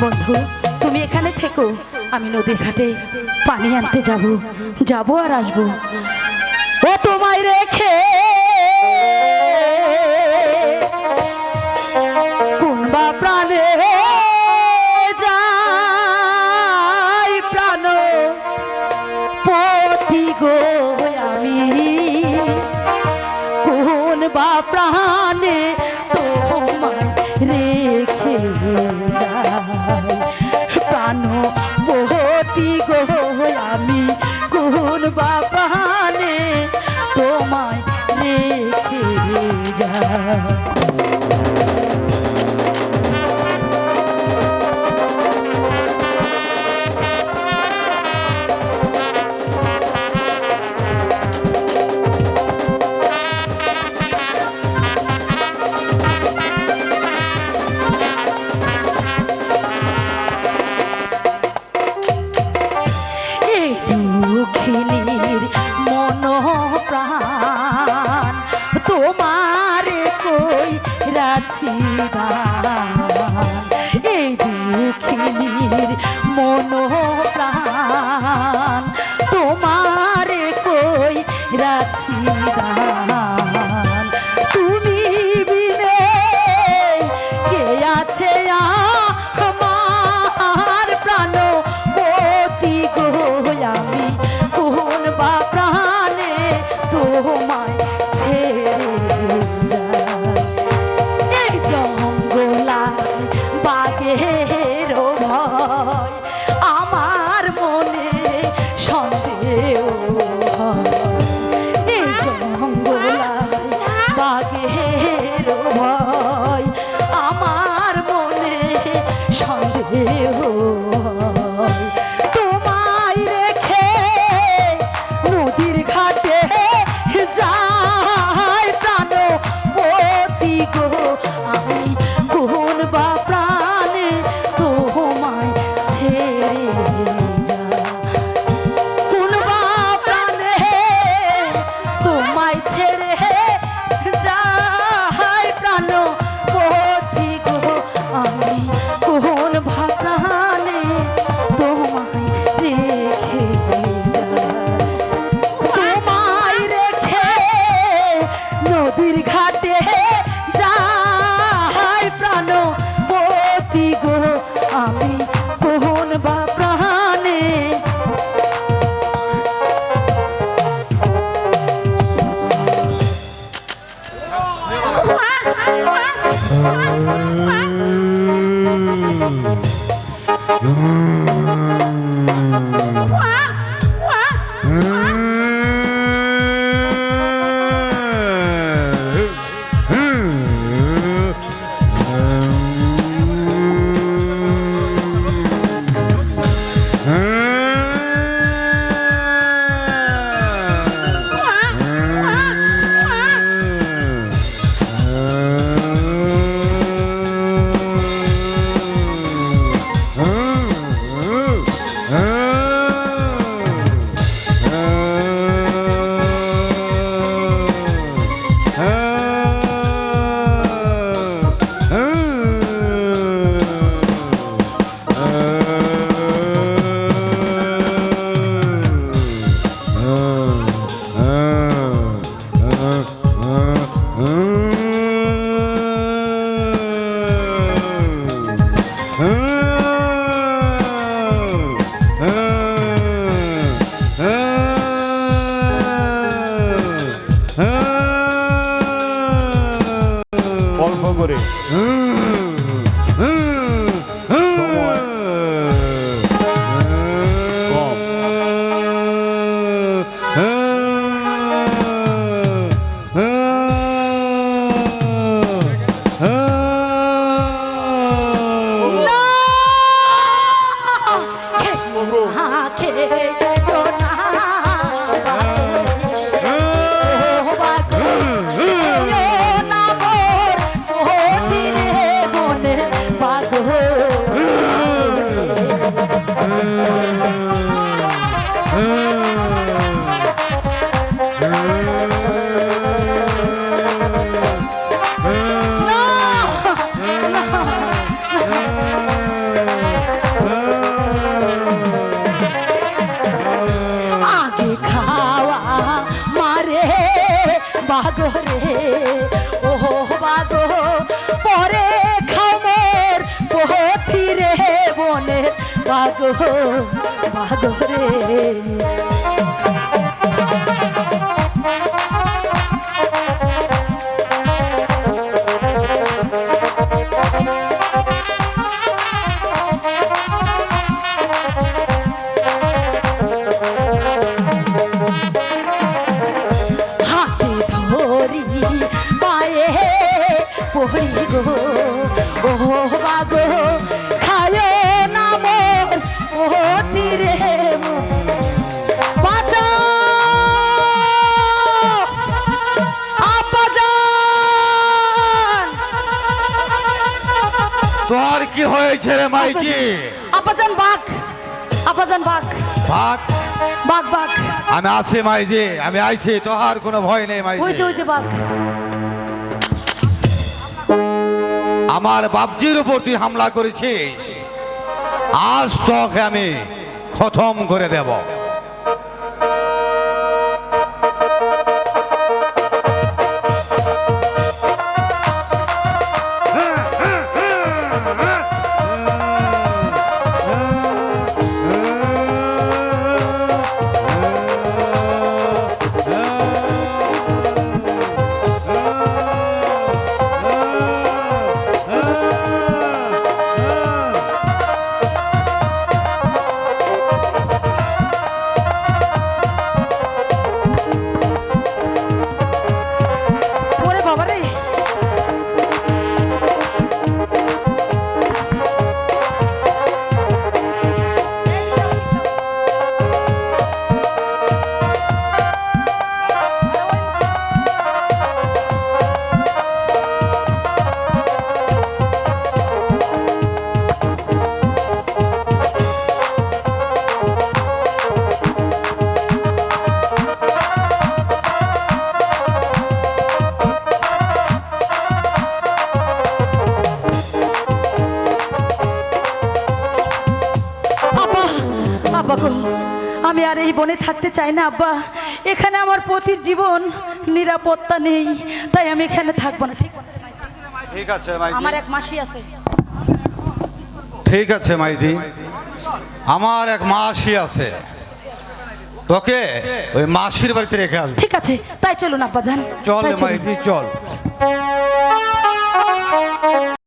বন্ধু তুমি এখানে থেকো, আমি নদীর ঘাটে পানি আনতে যাব আর আসবো। ও তোমায় রেখে কোন বা প্রাণে যাই প্রাণ পতি গো, আমি কোন বা প্রাণে তোমায় রেখে যাই প্রাণ পতি গো, আমি কোন বা প্রাণে তোমায় রেখে যাই। দুঃখিনীর মন প্রাণ তোমারে কই রাছি এই দুঃখিনীর মন প্রাণ তোমারে কই রাছি তুমি বিনে কে আছে আমার প্রাণ পতি গো, আমি কোন বা প্রাণে তোমায় ছেড়ে যাই। এই জঙ্গলায় বাঘের ভয় আমার মনে সন্দেহ হয়। এই জঙ্গলায় বাঘের ভয় আমার মনে সন্দেহ হয়। তোমায় রেখে নদীর ঘাটে যাই প্রাণ পতি গো, আমি কোন বা প্রাণে তোমায় ছেড়ে যাই। কোন বা প্রাণে তোমায় ছেড়ে যাই প্রাণ পতি গো, আমি কোন বা প্রাণে তোমায় রেখে যাই। তোমায় রেখে নদীর ঘাটে যাই প্রাণ পতি গো, আমি কোন বা প্রাণে অল্প করে বাদরে। হাতে ধরি পায়ে পড়ি গো ও বাগো খায় না মোর ও তীরে বাঁচা আব্বাজান। তোর কি হয়েছে রে মাইজি? আব্বাজান বাঘ, আব্বাজান বাঘ, ভাগ, বাঘ বাঘ। আমি আছি মাইজি, আমি আইছি, তোহার কোনো ভয় নেই ওই যে মাইজি। ওই যে বাঘ। আমার বাপজির উপর তুই হামলা করেছিস, আজ তোকে আমি খতম করে দেব। ওরে বাবা রে, আব্বা, আব্বা গো, আমি আর এই বনে থাকতে চাই না আব্বা। এখানে আমার পতির জীবন নিরাপত্তা নেই, তাই আমি এখানে থাকবো না। ঠিক ঠিক আছে মাইজি, আমার এক মাসি আছে। ঠিক আছে মাইজি, আমার এক মাসি আছে, তোকে ওই মাসির বাড়িতে রেখে আসবো। ঠিক আছে, তাই চলুন আব্বাজান, চল তাই রে চলুন। মাইজি, চল।